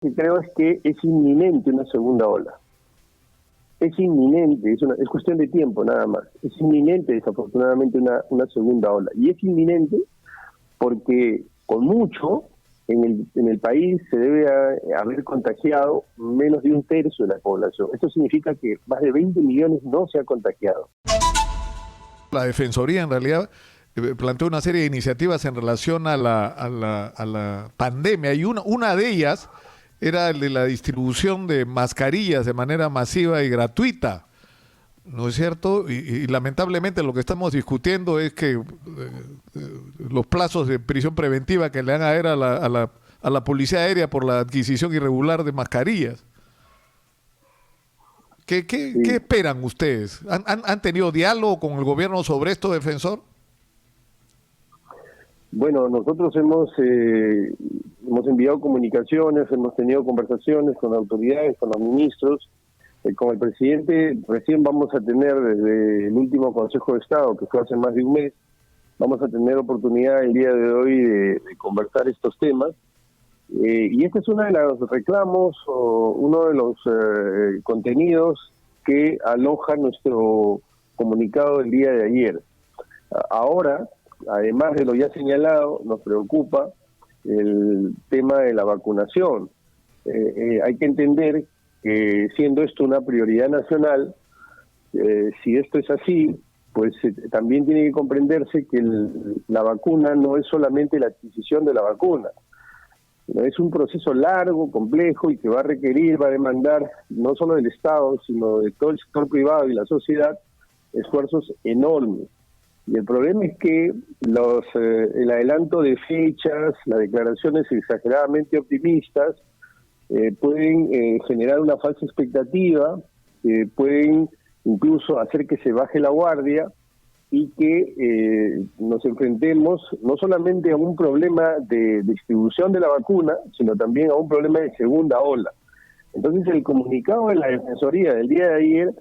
que creo es que es inminente una segunda ola. Es inminente, es cuestión de tiempo nada más. Es inminente, desafortunadamente, una segunda ola. Y es inminente porque con mucho en el país se debe haber contagiado menos de un tercio de la población. Esto significa que más de 20 millones no se ha contagiado. La Defensoría en realidad planteó una serie de iniciativas en relación a la pandemia y una de ellas era el de la distribución de mascarillas de manera masiva y gratuita, ¿no es cierto? Y lamentablemente lo que estamos discutiendo es que los plazos de prisión preventiva que le dan a dar a la Policía Aérea por la adquisición irregular de mascarillas. ¿Qué esperan ustedes? ¿Han tenido diálogo con el gobierno sobre esto, defensor? Bueno, nosotros hemos enviado comunicaciones, hemos tenido conversaciones con autoridades, con los ministros, con el presidente. Recién vamos a tener, desde el último Consejo de Estado, que fue hace más de un mes, vamos a tener oportunidad el día de hoy de conversar estos temas. Y este es uno de los reclamos, o uno de los contenidos que aloja nuestro comunicado del día de ayer. Ahora, además de lo ya señalado, nos preocupa el tema de la vacunación. Hay que entender que, siendo esto una prioridad nacional, si esto es así, pues también tiene que comprenderse que la vacuna no es solamente la adquisición de la vacuna. Es un proceso largo, complejo y que va a demandar no solo del Estado, sino de todo el sector privado y la sociedad, esfuerzos enormes. Y el problema es que el adelanto de fechas, las declaraciones exageradamente optimistas, pueden generar una falsa expectativa, pueden incluso hacer que se baje la guardia y que nos enfrentemos no solamente a un problema de distribución de la vacuna, sino también a un problema de segunda ola. Entonces, el comunicado de la Defensoría del día de ayer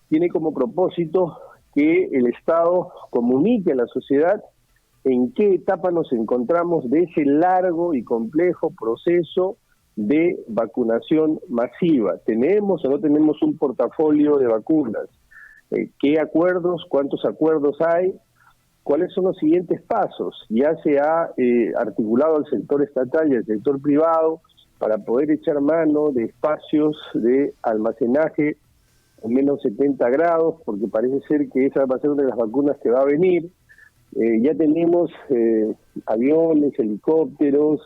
tiene como propósito que el Estado comunique a la sociedad en qué etapa nos encontramos de ese largo y complejo proceso de vacunación masiva. ¿Tenemos o no tenemos un portafolio de vacunas? ¿Qué acuerdos, cuántos acuerdos hay? ¿Cuáles son los siguientes pasos? Ya se ha articulado el sector estatal y el sector privado para poder echar mano de espacios de almacenaje en menos 70 grados, porque parece ser que esa va a ser una de las vacunas que va a venir. Ya tenemos aviones, helicópteros,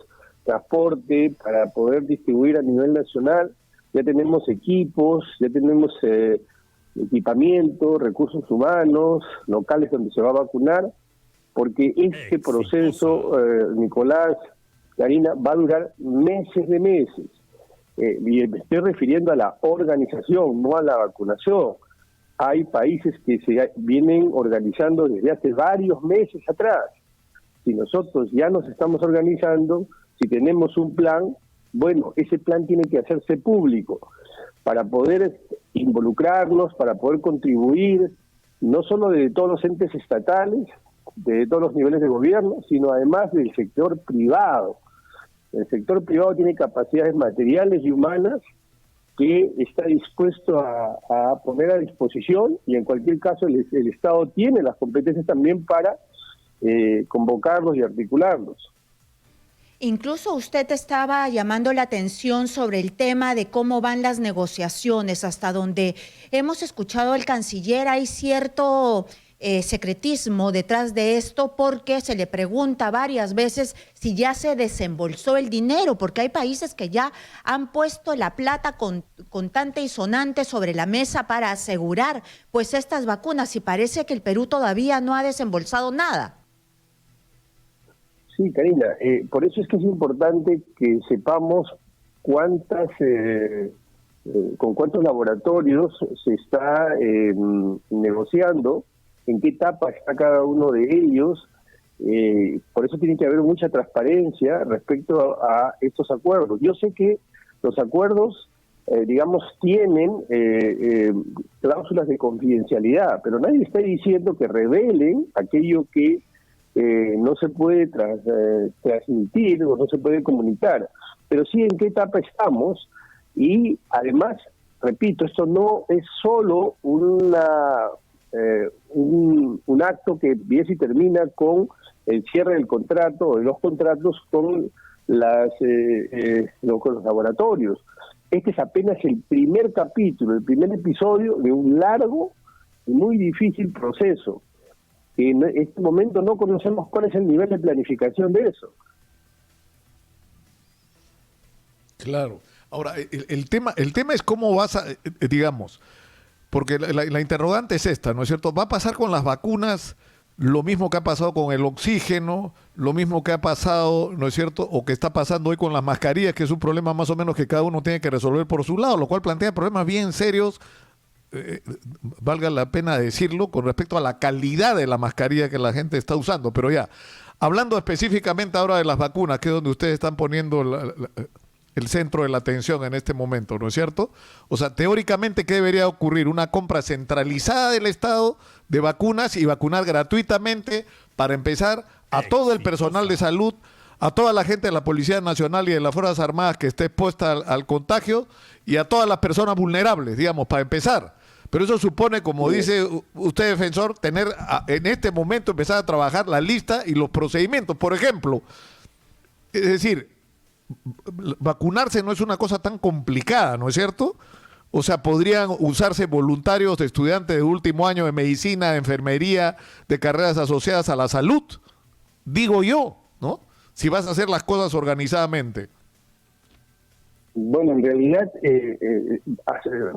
transporte para poder distribuir a nivel nacional. Ya tenemos equipos, ya tenemos equipamiento, recursos humanos, locales donde se va a vacunar, porque este proceso, Nicolás, Karina, va a durar meses de meses. Y me estoy refiriendo a la organización, no a la vacunación. Hay países que se vienen organizando desde hace varios meses atrás. Si nosotros ya nos estamos organizando, si tenemos un plan, bueno, ese plan tiene que hacerse público para poder involucrarnos, para poder contribuir, no solo de todos los entes estatales, de todos los niveles de gobierno, sino además del sector privado. El sector privado tiene capacidades materiales y humanas que está dispuesto a poner a disposición, y en cualquier caso el Estado tiene las competencias también para convocarlos y articularlos. Incluso usted estaba llamando la atención sobre el tema de cómo van las negociaciones, hasta donde hemos escuchado al canciller, hay cierto secretismo detrás de esto, porque se le pregunta varias veces si ya se desembolsó el dinero, porque hay países que ya han puesto la plata contante y sonante sobre la mesa para asegurar pues estas vacunas, y parece que el Perú todavía no ha desembolsado nada. Sí, Karina, por eso es que es importante que sepamos con cuántos laboratorios se está negociando, en qué etapa está cada uno de ellos. Por eso tiene que haber mucha transparencia respecto a estos acuerdos. Yo sé que los acuerdos, tienen cláusulas de confidencialidad, pero nadie está diciendo que revelen aquello que no se puede transmitir o no se puede comunicar. pero sí en qué etapa estamos. Y además, repito, esto no es solo un acto que empieza y termina con el cierre del contrato o de los contratos con con los laboratorios. Este es apenas el primer capítulo, el primer episodio de un largo y muy difícil proceso. En este momento no conocemos cuál es el nivel de planificación de eso. Claro. Ahora, el tema es cómo vas a, digamos, porque la interrogante es esta, ¿no es cierto? ¿Va a pasar con las vacunas lo mismo que ha pasado con el oxígeno, lo mismo que ha pasado, ¿no es cierto?, o que está pasando hoy con las mascarillas, que es un problema más o menos que cada uno tiene que resolver por su lado, lo cual plantea problemas bien serios, valga la pena decirlo, con respecto a la calidad de la mascarilla que la gente está usando. Pero ya, hablando específicamente ahora de las vacunas, que es donde ustedes están poniendo el centro de la atención en este momento, ¿no es cierto? O sea, teóricamente, ¿qué debería ocurrir? Una compra centralizada del Estado de vacunas y vacunar gratuitamente, para empezar, a todo el personal de salud, a toda la gente de la Policía Nacional y de las Fuerzas Armadas que esté expuesta al contagio, y a todas las personas vulnerables, digamos, para empezar. Pero eso supone, como dice usted, defensor, tener en este momento empezar a trabajar la lista y los procedimientos. Por ejemplo, es decir, vacunarse no es una cosa tan complicada, ¿no es cierto? O sea, podrían usarse voluntarios de estudiantes de último año de medicina, de enfermería, de carreras asociadas a la salud, digo yo, ¿no? Si vas a hacer las cosas organizadamente. Bueno, en realidad,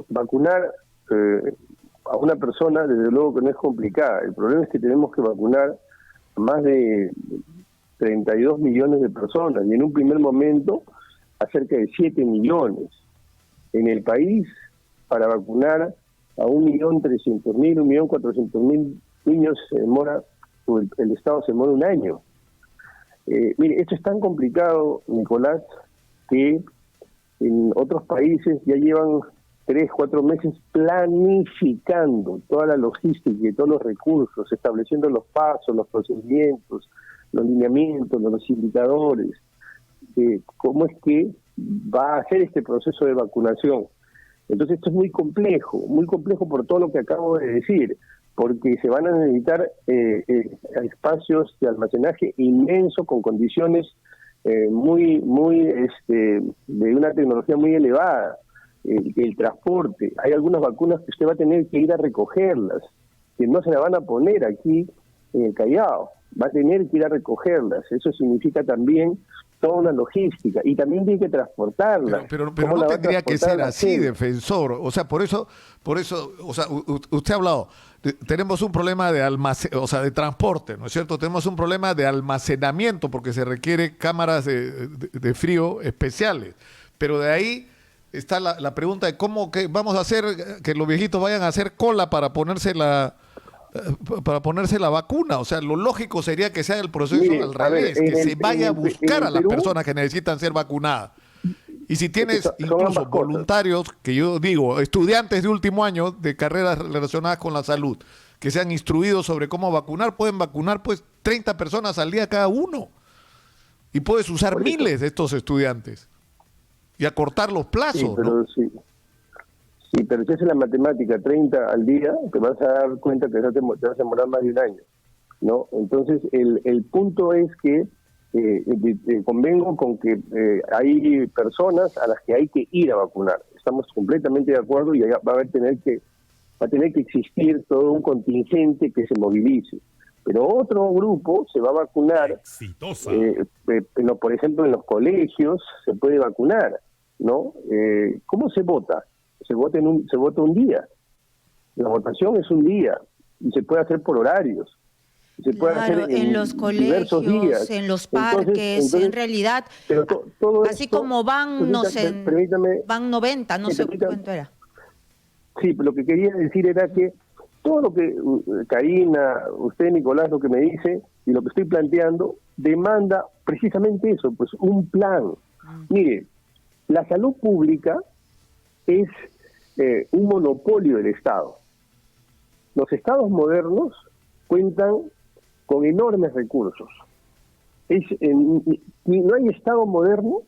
vacunar a una persona, desde luego que no es complicada. El problema es que tenemos que vacunar a más de 32 millones de personas, y en un primer momento a cerca de 7 millones. En el país, para vacunar a 1.300.000, 1.400.000 niños, se demora, el Estado se demora un año. Mire, esto es tan complicado, Nicolás, que en otros países ya llevan 3, 4 meses planificando toda la logística y todos los recursos, estableciendo los pasos, los procedimientos, los lineamientos, los indicadores, cómo es que va a hacer este proceso de vacunación. Entonces esto es muy complejo por todo lo que acabo de decir, porque se van a necesitar espacios de almacenaje inmenso con condiciones de una tecnología muy elevada, el transporte. Hay algunas vacunas que usted va a tener que ir a recogerlas, que no se la van a poner aquí en el Callao, va a tener que ir a recogerlas. Eso significa también toda una logística, y también tiene que transportarlas. Pero no tendría que ser así, defensor. O sea, por eso, o sea, usted ha hablado, tenemos un problema de de transporte, ¿no es cierto? Tenemos un problema de almacenamiento, porque se requiere cámaras de frío especiales. Pero de ahí está la pregunta de cómo que vamos a hacer que los viejitos vayan a hacer cola para ponerse la vacuna. O sea, lo lógico sería que sea el proceso al revés, que se vaya a buscar a las personas que necesitan ser vacunadas. Y si tienes incluso voluntarios, que yo digo, estudiantes de último año de carreras relacionadas con la salud, que sean instruidos sobre cómo vacunar, pueden vacunar pues 30 personas al día cada uno. Y puedes usar miles de estos estudiantes y acortar los plazos. Sí, pero ¿no? Sí, pero si haces la matemática 30 al día, te vas a dar cuenta que te vas a demorar más de un año, ¿no? Entonces, el punto es que convengo con que hay personas a las que hay que ir a vacunar. Estamos completamente de acuerdo, y va a tener que existir todo un contingente que se movilice. Pero otro grupo se va a vacunar, por ejemplo, en los colegios se puede vacunar, ¿no? ¿Cómo se vota? Se vota un día. La votación es un día y se puede hacer por horarios. Se puede hacer en los colegios, días. en los parques, entonces, en realidad, pero todo así esto, como van, van 90, no sé cuánto era. Sí, pero lo que quería decir era que todo lo que Karina, usted, Nicolás, lo que me dice y lo que estoy planteando, demanda precisamente eso, pues un plan. Mire, la salud pública es un monopolio del Estado. Los estados modernos cuentan con enormes recursos. No hay estado moderno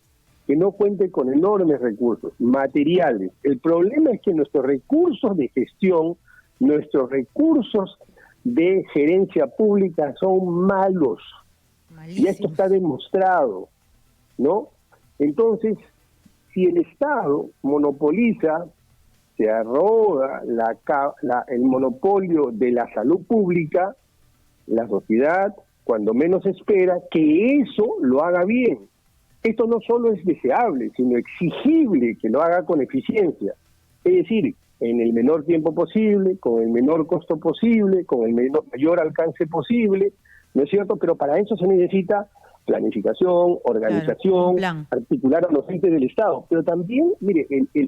que no cuente con enormes recursos materiales. El problema es que nuestros recursos de gestión, nuestros recursos de gerencia pública son malos. Malísimo. Y esto está demostrado, ¿no? Entonces, si el Estado monopoliza, se arroga el monopolio de la salud pública, la sociedad, cuando menos espera, que eso lo haga bien. Esto no solo es deseable, sino exigible que lo haga con eficiencia. Es decir, en el menor tiempo posible, con el menor costo posible, con el mayor alcance posible, ¿no es cierto? Pero para eso se necesita planificación, organización, claro, articular a los entes del Estado. Pero también, mire,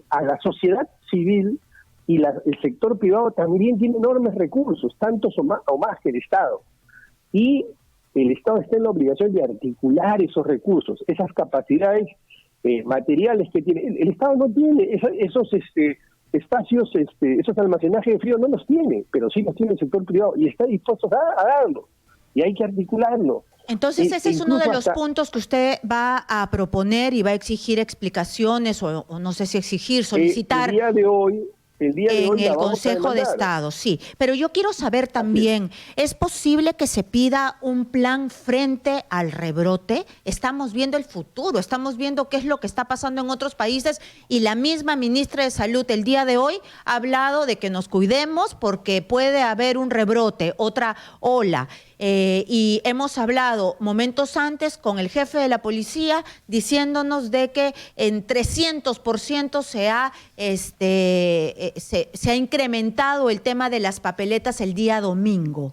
a la sociedad civil y el sector privado también tiene enormes recursos, tantos o más que el Estado. Y el Estado está en la obligación de articular esos recursos, esas capacidades materiales que tiene. El Estado no tiene esos espacios, esos almacenajes de frío, no los tiene, pero sí los tiene el sector privado y está dispuesto a darlo. Y hay que articularlo. Entonces ese es uno de los puntos que usted va a proponer y va a exigir explicaciones o no sé si exigir, solicitar. El día de hoy en el Consejo de Estado, sí. Pero yo quiero saber también, ¿es posible que se pida un plan frente al rebrote? Estamos viendo el futuro, estamos viendo qué es lo que está pasando en otros países y la misma ministra de Salud el día de hoy ha hablado de que nos cuidemos porque puede haber un rebrote, otra ola. Y hemos hablado momentos antes con el jefe de la policía diciéndonos de que en 300% se ha incrementado el tema de las papeletas el día domingo.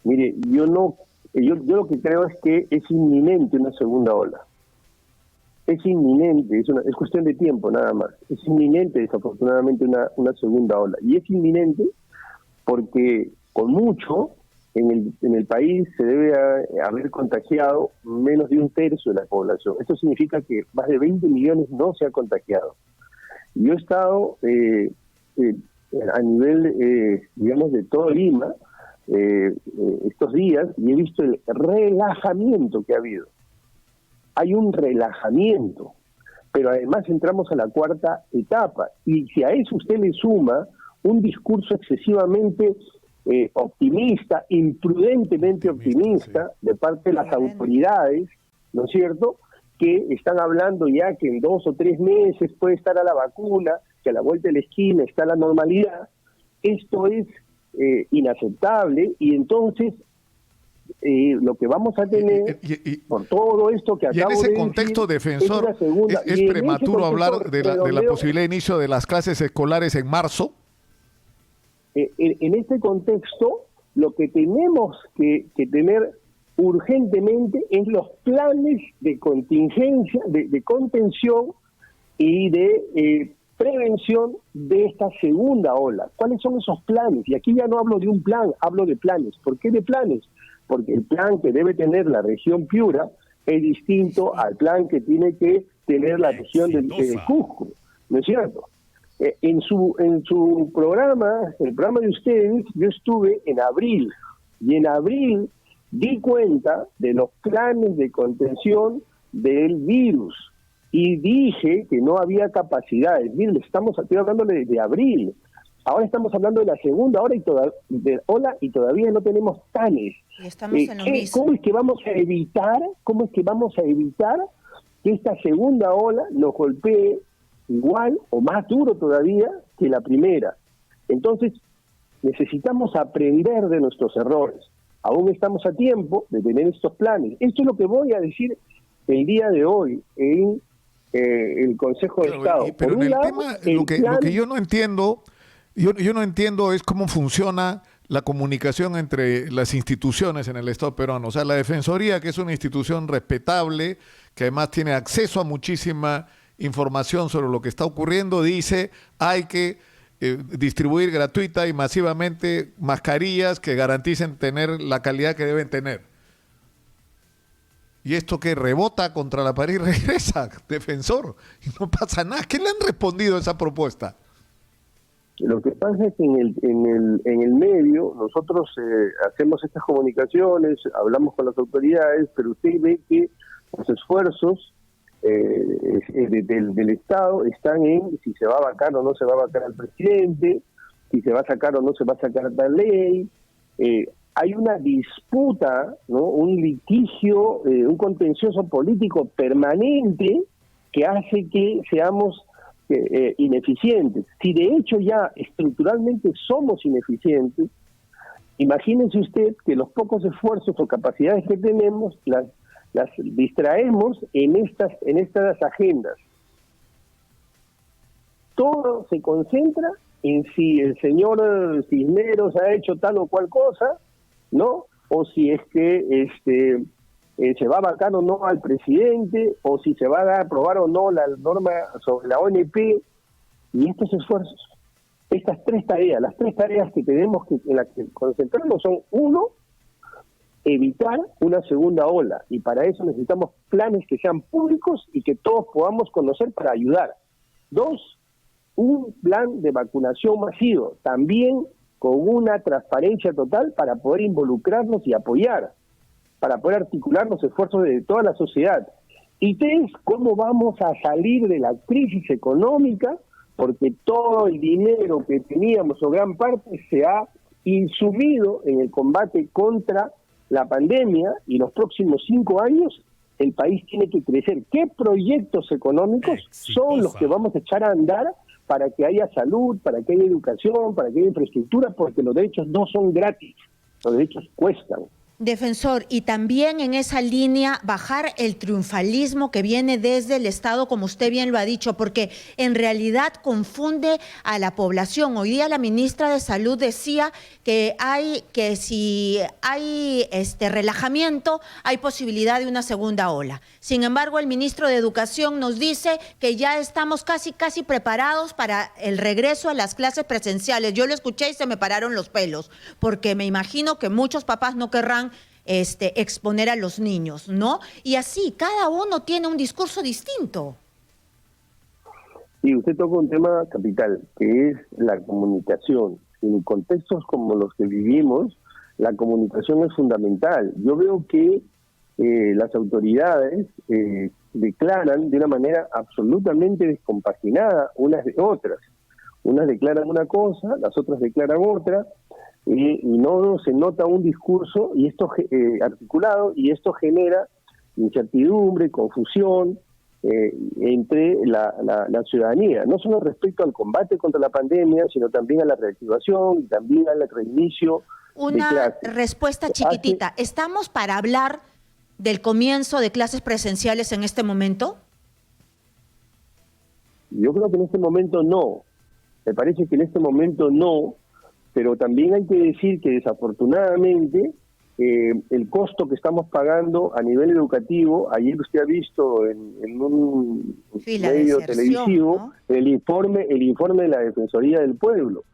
Mire, yo lo que creo es que es inminente una segunda ola. Es inminente, es cuestión de tiempo nada más. Es inminente, desafortunadamente, una segunda ola. Y es inminente porque con mucho en el país se debe haber contagiado menos de 1/3 de la población. Esto significa que más de 20 millones no se han contagiado. Yo he estado a nivel, digamos, de todo Lima estos días y he visto el relajamiento que ha habido. Hay un relajamiento, pero además entramos a la cuarta etapa. Y si a eso usted le suma un discurso excesivamente optimista, imprudentemente optimista, sí, de parte de las autoridades, ¿no es cierto?, que están hablando ya que en 2 o 3 meses puede estar a la vacuna, que a la vuelta de la esquina está la normalidad. Esto es inaceptable y entonces lo que vamos a tener por todo esto que acabo de decir... Y en ese contexto, defensor, ¿es prematuro hablar de la posibilidad de inicio de las clases escolares en marzo? En este contexto, lo que tenemos que tener urgentemente es los planes de contingencia, de contención y de prevención de esta segunda ola. ¿Cuáles son esos planes? Y aquí ya no hablo de un plan, hablo de planes. ¿Por qué de planes? Porque el plan que debe tener la región Piura es distinto al plan que tiene que tener la región de Cusco, ¿no es cierto? En su programa, el programa de ustedes, yo estuve en abril, y en abril di cuenta de los planes de contención del virus, y dije que no había capacidades. Miren, estoy hablando de abril, ahora estamos hablando de la segunda ola y todavía no tenemos planes. Y estamos en lo mismo. ¿Cómo es que vamos a evitar que esta segunda ola nos golpee igual o más duro todavía que la primera? Entonces, necesitamos aprender de nuestros errores. Aún estamos a tiempo de tener estos planes. Esto es lo que voy a decir el día de hoy en el Consejo de Estado. Pero en el tema, lo que yo no entiendo, yo no entiendo es cómo funciona la comunicación entre las instituciones en el Estado peruano. O sea, la Defensoría, que es una institución respetable, que además tiene acceso a muchísima información sobre lo que está ocurriendo, dice hay que distribuir gratuita y masivamente mascarillas que garanticen tener la calidad que deben tener. Y esto que rebota contra la pared y regresa, defensor, y no pasa nada. ¿Qué le han respondido a esa propuesta? Lo que pasa es que en el medio nosotros hacemos estas comunicaciones, hablamos con las autoridades, pero usted ve que Los esfuerzos del Estado están en si se va a vacar o no se va a vacar al presidente, si se va a sacar o no se va a sacar tal ley. Hay una disputa, ¿no? Un litigio, un contencioso político permanente que hace que seamos ineficientes. Si de hecho ya estructuralmente somos ineficientes, imagínense usted que los pocos esfuerzos o capacidades que tenemos las distraemos en estas agendas. Todo se concentra en si el señor Cisneros ha hecho tal o cual cosa, ¿no? O si es que se va a vacar o no al presidente, o si se va a aprobar o no la norma sobre la ONP. Y estos esfuerzos, estas tres tareas, las tres tareas que tenemos en las que concentrarnos son: uno, evitar una segunda ola, y para eso necesitamos planes que sean públicos y que todos podamos conocer para ayudar. Dos, un plan de vacunación masivo, también con una transparencia total para poder involucrarnos y apoyar, para poder articular los esfuerzos de toda la sociedad. Y tres, cómo vamos a salir de la crisis económica, porque todo el dinero que teníamos, o gran parte, se ha insumido en el combate contra la pandemia, y los próximos 5 años el país tiene que crecer. ¿Qué proyectos económicos son los que vamos a echar a andar para que haya salud, para que haya educación, para que haya infraestructura? Porque los derechos no son gratis, los derechos cuestan. Defensor, y también en esa línea bajar el triunfalismo que viene desde el Estado, como usted bien lo ha dicho, porque en realidad confunde a la población. Hoy día la ministra de Salud decía que si hay relajamiento, hay posibilidad de una segunda ola. Sin embargo, el ministro de Educación nos dice que ya estamos casi preparados para el regreso a las clases presenciales. Yo lo escuché y se me pararon los pelos, porque me imagino que muchos papás no querrán exponer a los niños, ¿no? Y así, cada uno tiene un discurso distinto. Y usted toca un tema capital, que es la comunicación. En contextos como los que vivimos, la comunicación es fundamental. Yo veo que las autoridades declaran de una manera absolutamente descompaginada unas de otras. Unas declaran una cosa, las otras declaran otra, y no se nota un discurso y esto articulado, y esto genera incertidumbre, confusión entre la ciudadanía, no solo respecto al combate contra la pandemia, sino también a la reactivación y también al reinicio de clases. Una respuesta chiquitita. ¿Estamos para hablar del comienzo de clases presenciales en este momento? Yo creo que en este momento no. Me parece que en este momento no, pero también hay que decir que desafortunadamente el costo que estamos pagando a nivel educativo, ayer usted ha visto en un medio televisivo, ¿no?, el informe de la Defensoría del Pueblo.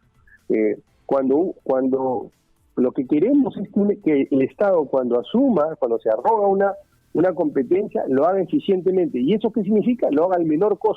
Cuando lo que queremos es que el Estado, cuando se arroga una competencia, lo haga eficientemente. ¿Y eso qué significa? Lo haga al menor costo.